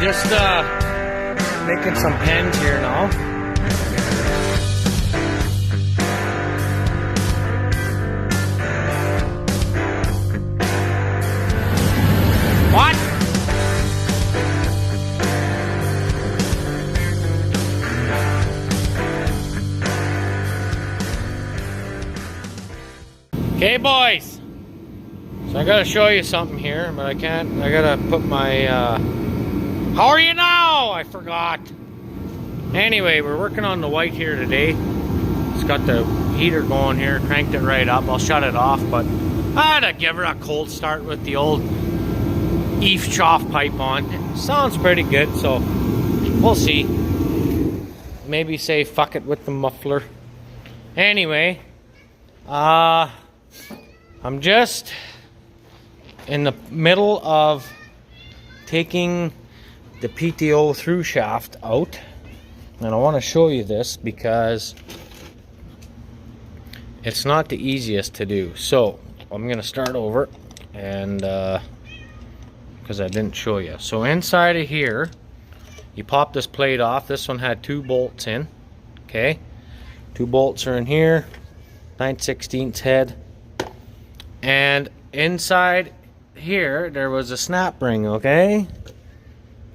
just making some pens here now. What? Okay, boys. So I gotta show you something here, but I can't. I gotta put my. How are you now? I forgot. Anyway, we're working on the white here today. It's got the heater going here. Cranked it right up. I'll shut it off, but I had to give her a cold start with the old Eve trough pipe on. It sounds pretty good, so we'll see. Maybe say fuck it with the muffler. Anyway, I'm just in the middle of taking the PTO through shaft out, and I want to show you this because it's not the easiest to do. So I'm gonna start over, and because I didn't show you. So inside of here, you pop this plate off. This one had 2 bolts in. Okay, 2 bolts are in here, 9/16 head, and inside here there was a snap ring. Okay,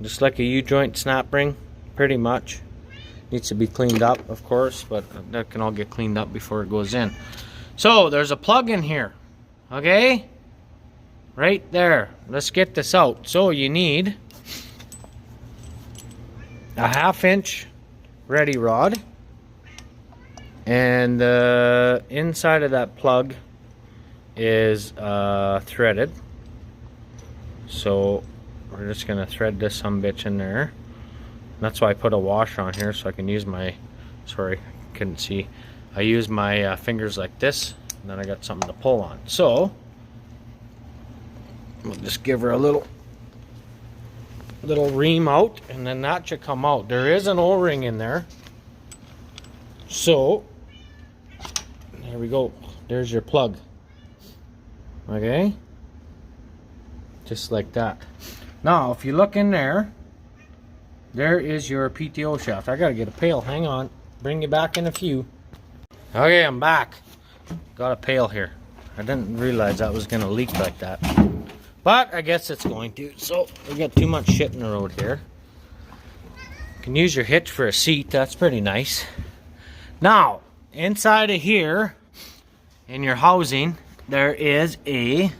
just like a U-joint snap ring, pretty much. Needs to be cleaned up, of course, but that can all get cleaned up before it goes in. So there's a plug in here, okay, right there. Let's get this out. So you need a 1/2 inch ready rod, and the inside of that plug is threaded. So we're just gonna thread this sumbitch in there. That's why I put a washer on here, so I can use my, sorry, couldn't see. I use my fingers like this, and then I got something to pull on. So we'll just give her a little ream out, and then that should come out. There is an O-ring in there. So there we go. There's your plug. Okay, just like that. Now if you look in there, there is your PTO shaft. I gotta get a pail, hang on, bring you back in a few. Okay, I'm back. Got a pail here. I didn't realize that was gonna leak like that, but I guess it's going to. So we got too much shit in the road here. You can use your hitch for a seat, that's pretty nice. Now inside of here in your housing, there is a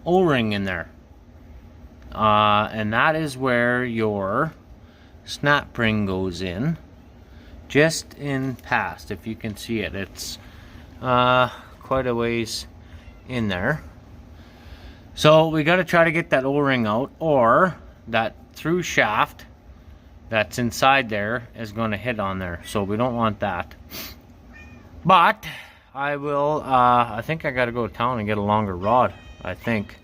O-ring in there, and that is where your snap ring goes in, just in past. If you can see it, it's quite a ways in there. So we got to try to get that O-ring out, or that through shaft that's inside there is going to hit on there, so we don't want that. But I will, I think I gotta go to town and get a longer rod, I think.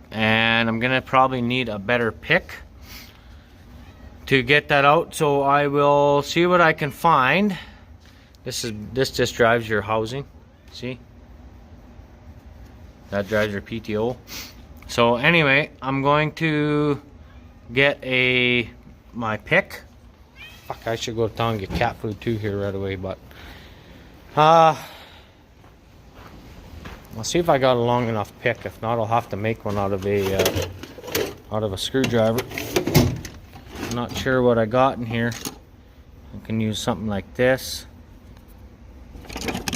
And I'm gonna probably need a better pick to get that out, so I will see what I can find. This just drives your housing, see? That drives your PTO. So anyway, I'm going to get my pick. Fuck, I should go to town and get cat food too here right away, but I'll see if I got a long enough pick. If not, I'll have to make one out of a screwdriver. I'm not sure what I got in here. I can use something like this,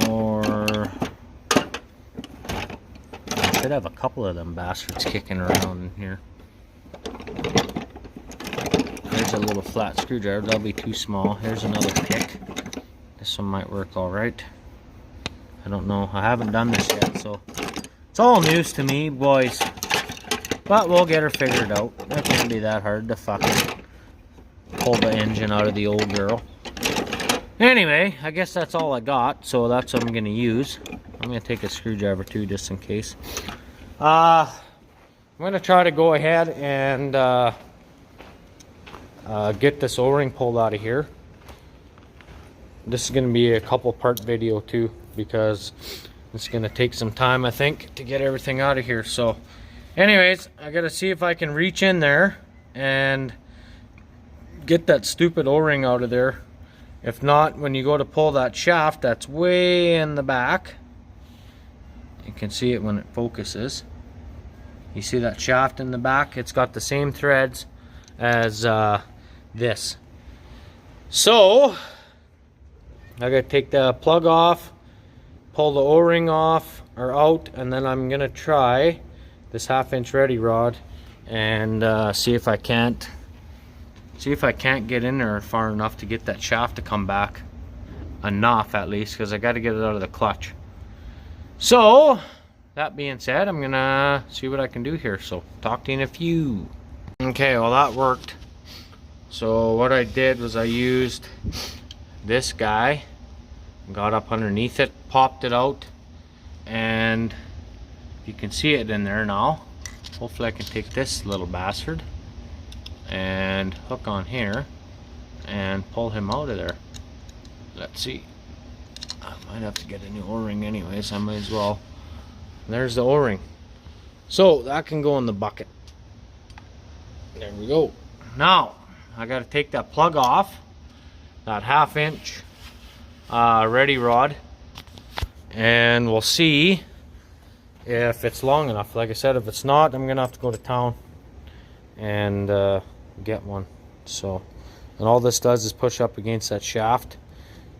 or I should have a couple of them bastards kicking around in here. There's a little flat screwdriver. That'll be too small. Here's another pick. This one might work all right. I don't know. I haven't done this yet, so it's all news to me, boys. But we'll get her figured out. It can't be that hard to fucking pull the engine out of the old girl. Anyway, I guess that's all I got, so that's what I'm going to use. I'm going to take a screwdriver too, just in case. I'm going to try to go ahead and get this O-ring pulled out of here. This is going to be a couple part video too, because it's going to take some time, I think, to get everything out of here. So anyways, I got to see if I can reach in there and get that stupid O-ring out of there. If not, when you go to pull that shaft that's way in the back, you can see it when it focuses. You see that shaft in the back? It's got the same threads as this. So I gotta take the plug off, pull the O-ring off or out, and then I'm gonna try this 1/2" ready rod and see if I can't get in there far enough to get that shaft to come back enough, at least, because I got to get it out of the clutch. So that being said, I'm gonna see what I can do here, so talk to you in a few. Okay, well, that worked. So what I did was I used this guy, got up underneath it, popped it out, and you can see it in there now. Hopefully I can take this little bastard and hook on here and pull him out of there. Let's see. I might have to get a new O-ring anyways, I might as well. There's the O-ring. So that can go in the bucket. There we go. Now I got to take that plug off, that 1/2" ready rod, and we'll see if it's long enough. Like I said, if it's not, I'm gonna have to go to town and get one. So, and all this does is push up against that shaft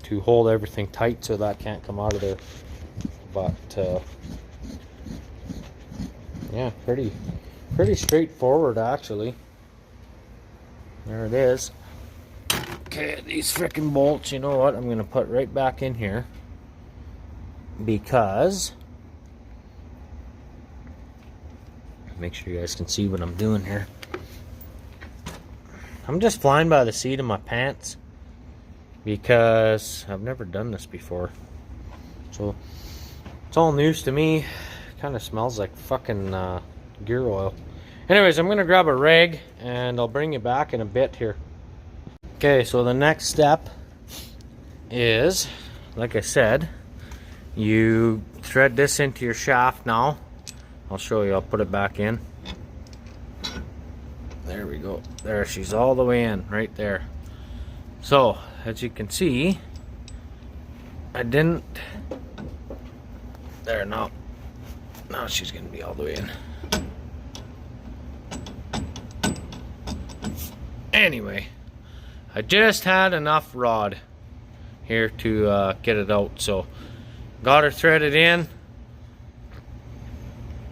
to hold everything tight so that can't come out of there. But yeah, pretty straightforward actually. There it is. Okay, these frickin' bolts, you know what, I'm gonna put right back in here because make sure you guys can see what I'm doing here. I'm just flying by the seat of my pants because I've never done this before. So it's all news to me. Kind of smells like fucking gear oil. Anyways, I'm gonna grab a rag and I'll bring you back in a bit here. Okay, so the next step is, like I said, you thread this into your shaft now. I'll show you, I'll put it back in. There we go. There, she's all the way in, right there. So, as you can see, I didn't... There, now she's going to be all the way in. Anyway, I just had enough rod here to get it out. So, got her threaded in.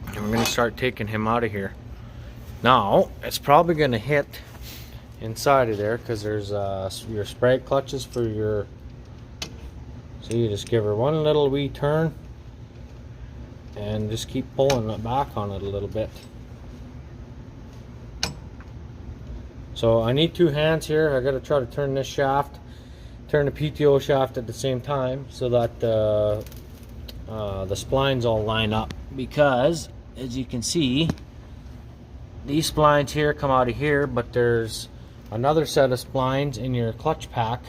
And we're going to start taking him out of here. Now, it's probably going to hit inside of there because there's your sprag clutches for your... So you just give her one little wee turn and just keep pulling it back on it a little bit. So I need 2 hands here. I got to try to turn this shaft, turn the PTO shaft at the same time so that the splines all line up, because as you can see, these splines here come out of here, but there's another set of splines in your clutch pack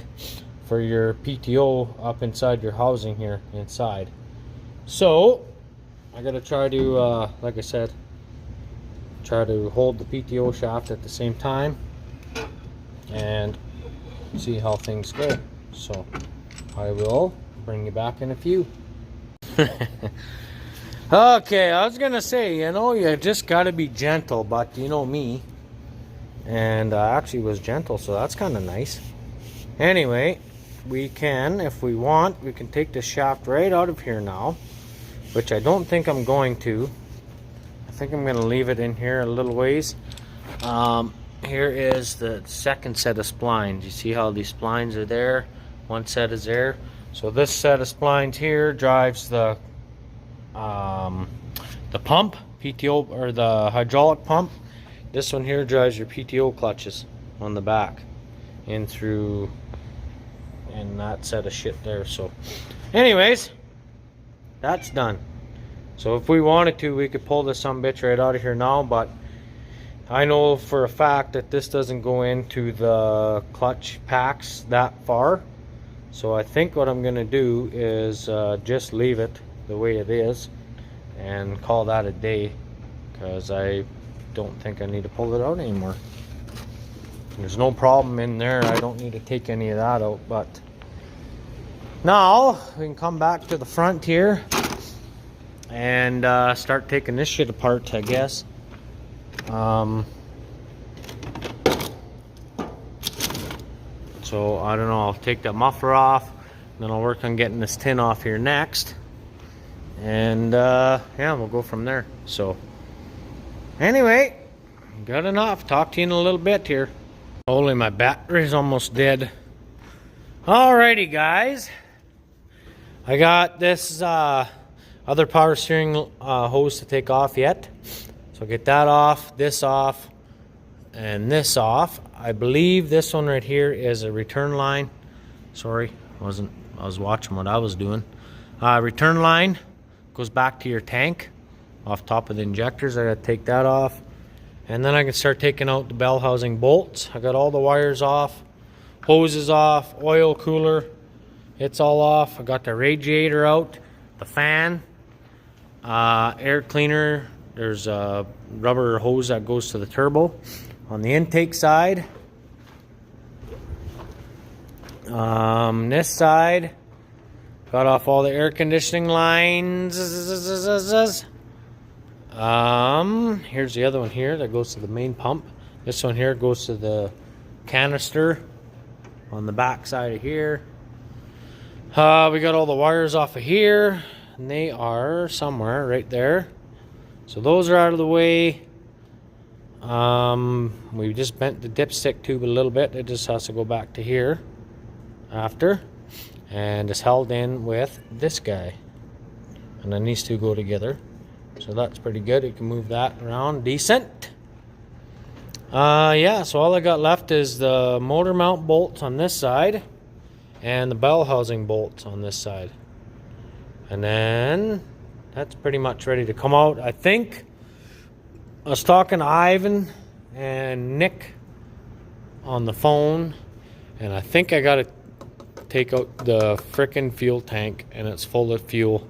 for your PTO up inside your housing here inside. So I gotta try to like I said, try to hold the PTO shaft at the same time and see how things go. So I will bring you back in a few. Okay, I was gonna say, you know, you just gotta be gentle, but you know me, and I actually was gentle, so that's kind of nice. Anyway, we can, if we want, we can take the shaft right out of here now, which I don't think I'm going to. I think I'm gonna leave it in here a little ways. Here is the second set of splines. You see how these splines are there? One set is there. So this set of splines here drives the pump, PTO, or the hydraulic pump. This one here drives your PTO clutches on the back in through, and that set of shit there. So anyways, that's done. So if we wanted to, we could pull this sumbitch right out of here now, but I know for a fact that this doesn't go into the clutch packs that far. So I think what I'm gonna do is just leave it the way it is and call that a day, because I don't think I need to pull it out anymore. There's no problem in there. I don't need to take any of that out. But now we can come back to the front here and start taking this shit apart, I guess. So I don't know, I'll take that muffler off, then I'll work on getting this tin off here next, and yeah, we'll go from there. So anyway, good enough. Talk to you in a little bit here. Holy, my battery's almost dead. Alrighty guys, I got this other power steering hose to take off yet, so get that off, this off, and this off. I believe this one right here is a return line. Sorry, I was watching what I was doing. Return line goes back to your tank off top of the injectors. I gotta take that off, and then I can start taking out the bell housing bolts. I got all the wires off, hoses off, oil cooler, it's all off. I got the radiator out, the fan, air cleaner. There's a rubber hose that goes to the turbo. On the intake side, this side, got off all the air conditioning lines. Here's the other one here that goes to the main pump. This one here goes to the canister on the back side of here. We got all the wires off of here, and they are somewhere right there. So those are out of the way. We just bent the dipstick tube a little bit. It just has to go back to here after, and it's held in with this guy, and then these two go together, so that's pretty good. You can move that around decent. Yeah, so all I got left is the motor mount bolts on this side and the bell housing bolts on this side, and then that's pretty much ready to come out, I think. I was talking to Ivan and Nick on the phone, and I think I gotta take out the frickin' fuel tank, and it's full of fuel.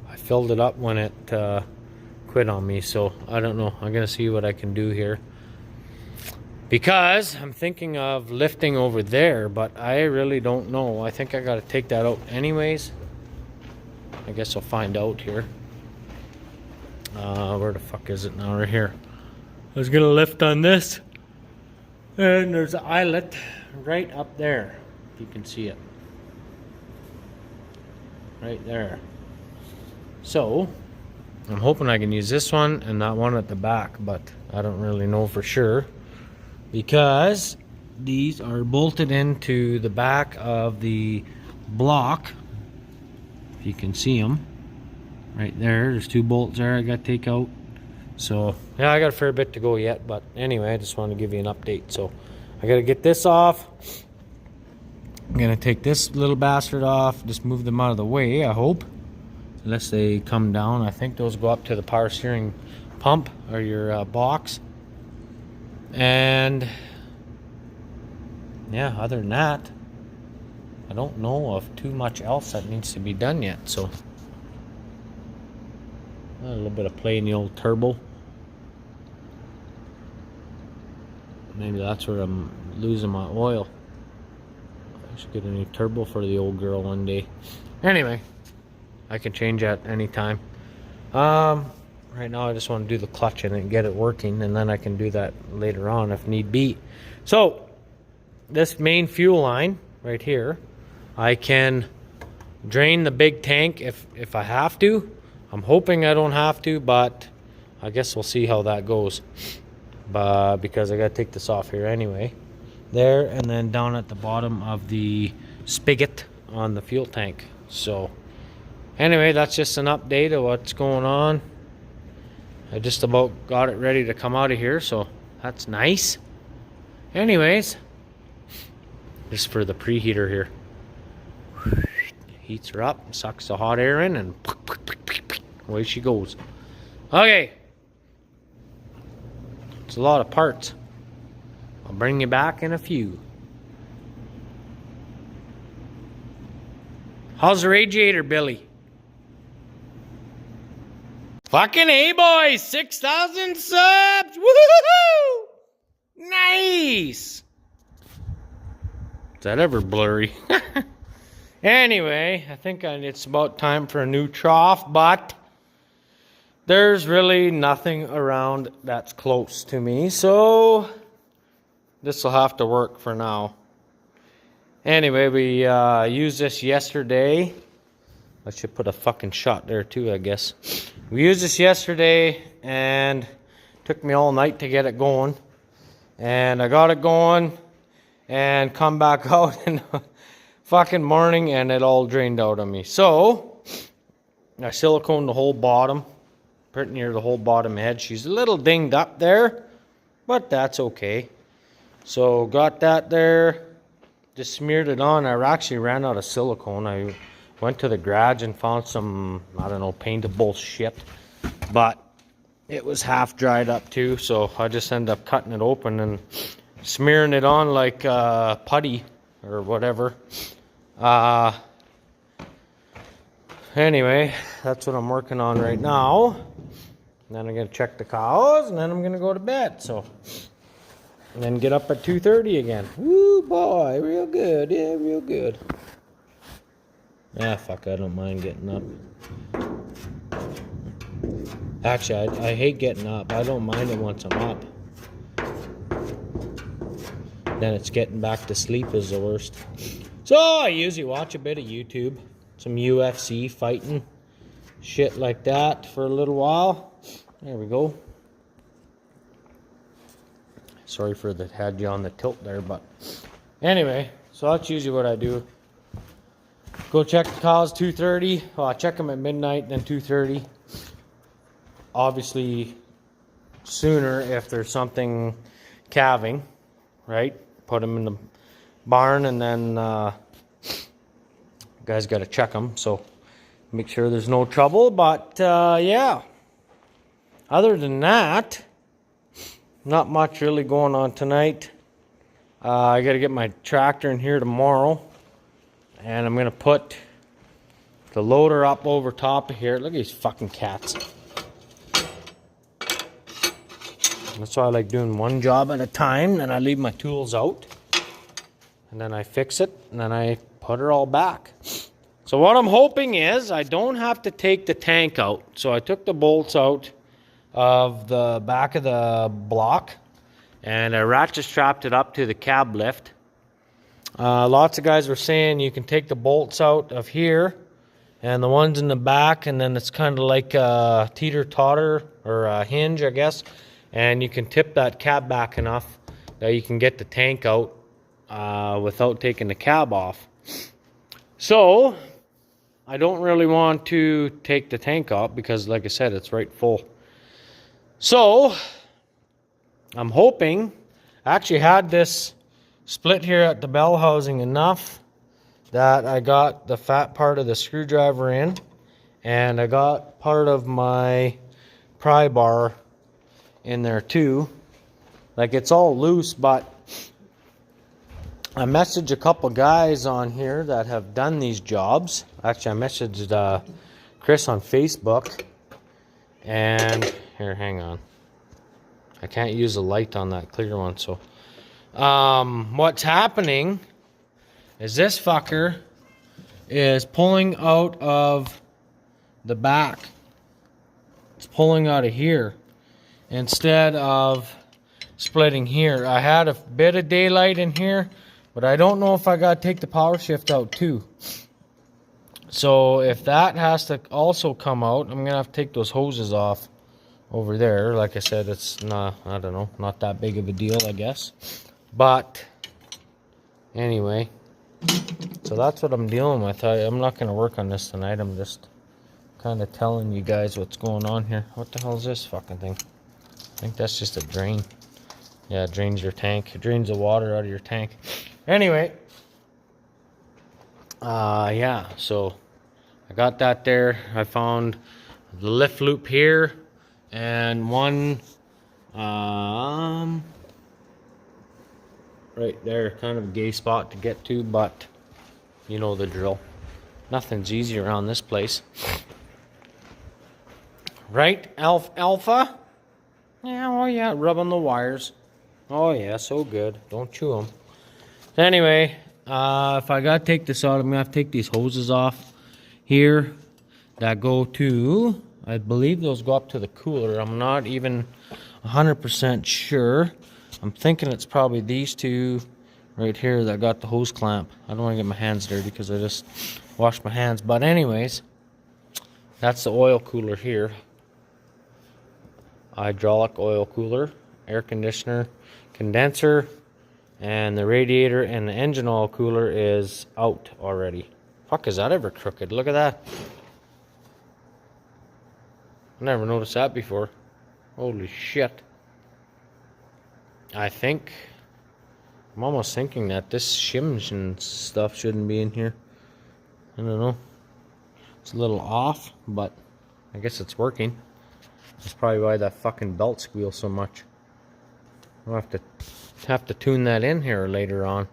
I filled it up when it quit on me, so I don't know. I'm gonna see what I can do here, because I'm thinking of lifting over there, but I really don't know. I think I gotta take that out anyways. I guess I'll find out here. Where the fuck is it now? Right here. I was gonna lift on this, and there's an eyelet right up there, if you can see it right there. So I'm hoping I can use this one and that one at the back, but I don't really know for sure, because these are bolted into the back of the block, if you can see them right there. There's two bolts there I got to take out. So yeah, I got a fair bit to go yet, but anyway, I just wanted to give you an update. So I got to get this off. I'm gonna take this little bastard off, just move them out of the way, I hope, unless they come down. I think those go up to the power steering pump, or your box. And yeah, other than that, I don't know of too much else that needs to be done yet. So a little bit of play in the old turbo. Maybe that's where I'm losing my oil. I should get a new turbo for the old girl one day. Anyway, I can change that anytime. Right now I just want to do the clutch in it and get it working, and then I can do that later on if need be. So this main fuel line right here, I can drain the big tank if I have to. I'm hoping I don't have to, but I guess we'll see how that goes. But because I got to take this off here anyway. There, and then down at the bottom of the spigot on the fuel tank. So anyway, that's just an update of what's going on. I just about got it ready to come out of here, so that's nice. Anyways, just for the preheater here. Heats her up, sucks the hot air in, and away she goes. Okay. It's a lot of parts. I'll bring you back in a few. How's the radiator, Billy? Fucking A, boys! 6,000 subs! Woohoo! Nice! that ever blurry? Anyway, I think it's about time for a new trough, but there's really nothing around that's close to me, so this will have to work for now. Anyway, we used this yesterday. I should put a fucking shot there too, I guess. We used this yesterday and it took me all night to get it going. And I got it going and come back out in the fucking morning and it all drained out on me. So I siliconed the whole bottom, pretty near the whole bottom edge. She's a little dinged up there, but that's okay. So got that there, just smeared it on. I actually ran out of silicone. I went to the garage and found some, I don't know, paintable shit, but it was half dried up too, so I just ended up cutting it open and smearing it on like putty or whatever. Anyway, that's what I'm working on right now. And then I'm going to check the cows, and then I'm going to go to bed, so. And then get up at 2:30 again. Woo, boy, real good, yeah, real good. Ah, fuck, I don't mind getting up. Actually, I hate getting up. I don't mind it once I'm up. Then it's getting back to sleep is the worst. So, I usually watch a bit of YouTube. Some UFC fighting. Shit like that for a little while. There we go. Sorry for that had you on the tilt there, but anyway, so that's usually what I do. Go check the cows 2:30. Well, I check them at midnight, then 2:30. Obviously, sooner if there's something calving, right? Put them in the barn, and then you guys got to check them. So make sure there's no trouble. But yeah, other than that, not much really going on tonight. I got to get my tractor in here tomorrow. And I'm going to put the loader up over top of here. Look at these fucking cats. That's why I like doing one job at a time. Then I leave my tools out. And then I fix it. And then I put it all back. So what I'm hoping is I don't have to take the tank out. So I took the bolts out of the back of the block. And I ratchet strapped it up to the cab lift. Lots of guys were saying you can take the bolts out of here and the ones in the back, and then it's kind of like a teeter-totter or a hinge, I guess, and you can tip that cab back enough that you can get the tank out without taking the cab off. So I don't really want to take the tank off because, like I said, it's right full. So I'm hoping, I actually had this split here at the bell housing enough that I got the fat part of the screwdriver in, and I got part of my pry bar in there too. Like, it's all loose, but I messaged a couple guys on here that have done these jobs. Actually, I messaged Chris on Facebook, and here, hang on. I can't use a light on that clear one, so what's happening is this fucker is pulling out of the back. It's pulling out of here instead of splitting here. I had a bit of daylight in here, but I don't know if I got to take the power shift out too. So if that has to also come out, I'm going to have to take those hoses off over there. Like I said, it's not, I don't know, not that big of a deal, I guess. But anyway, so that's what I'm dealing with. I'm not going to work on this tonight. I'm just kind of telling you guys what's going on here. What the hell is this fucking thing? I think that's just a drain. Yeah, it drains your tank. It drains the water out of your tank. Anyway, yeah, so I got that there. I found the lift loop here and one right there, kind of a gay spot to get to, but you know the drill. Nothing's easy around this place. Right, Alpha? Yeah, oh yeah, rub on the wires. Oh yeah, so good. Don't chew them. Anyway, If I gotta take this out, I'm gonna have to take these hoses off here that go to, I believe those go up to the cooler. I'm not even 100% sure. I'm thinking it's probably these two right here that got the hose clamp. I don't want to get my hands dirty because I just washed my hands. But anyways, that's the oil cooler here. Hydraulic oil cooler, air conditioner, condenser, and the radiator and the engine oil cooler is out already. Fuck, is that ever crooked? Look at that. I never noticed that before. Holy shit. I'm almost thinking that this shims and stuff shouldn't be in here. I don't know. It's a little off, but I guess it's working. That's probably why that fucking belt squeals so much. I'll have to tune that in here later on.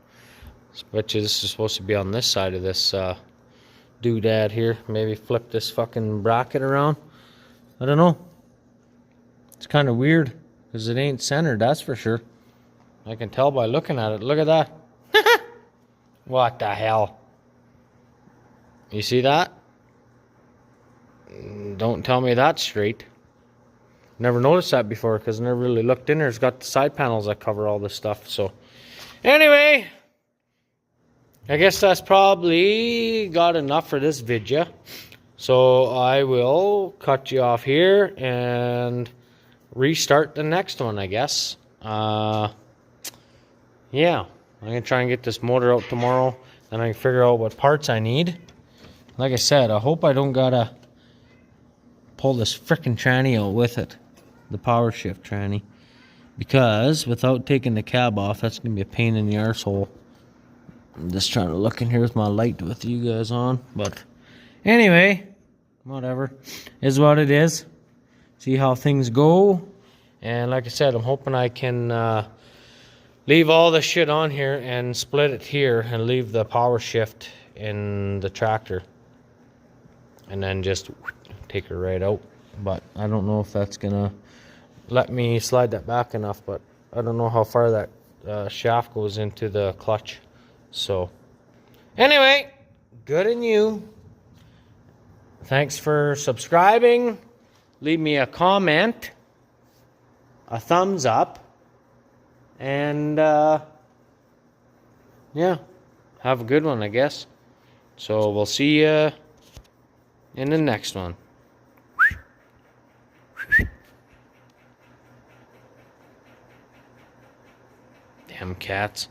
Which is supposed to be on this side of this doodad here. Maybe flip this fucking bracket around. I don't know. It's kind of weird because it ain't centered, that's for sure. I can tell by looking at it. Look at that. What the hell? You see that? Don't tell me that's straight. Never noticed that before because I never really looked in there. It's got the side panels that cover all this stuff. So anyway, I guess that's probably got enough for this video. So I will cut you off here and restart the next one, I guess. Yeah, I'm going to try and get this motor out tomorrow. Then I can figure out what parts I need. Like I said, I hope I don't got to pull this frickin' tranny out with it. The power shift tranny. Because without taking the cab off, that's going to be a pain in the arsehole. I'm just trying to look in here with my light with you guys on. But anyway, whatever. Is what it is. See how things go. And like I said, I'm hoping I can leave all the shit on here and split it here and leave the power shift in the tractor. And then just take her right out. But I don't know if that's going to let me slide that back enough. But I don't know how far that shaft goes into the clutch. So anyway, good on you. Thanks for subscribing. Leave me a comment, a thumbs up, and yeah, have a good one, I guess. So we'll see you in the next one. Damn cats.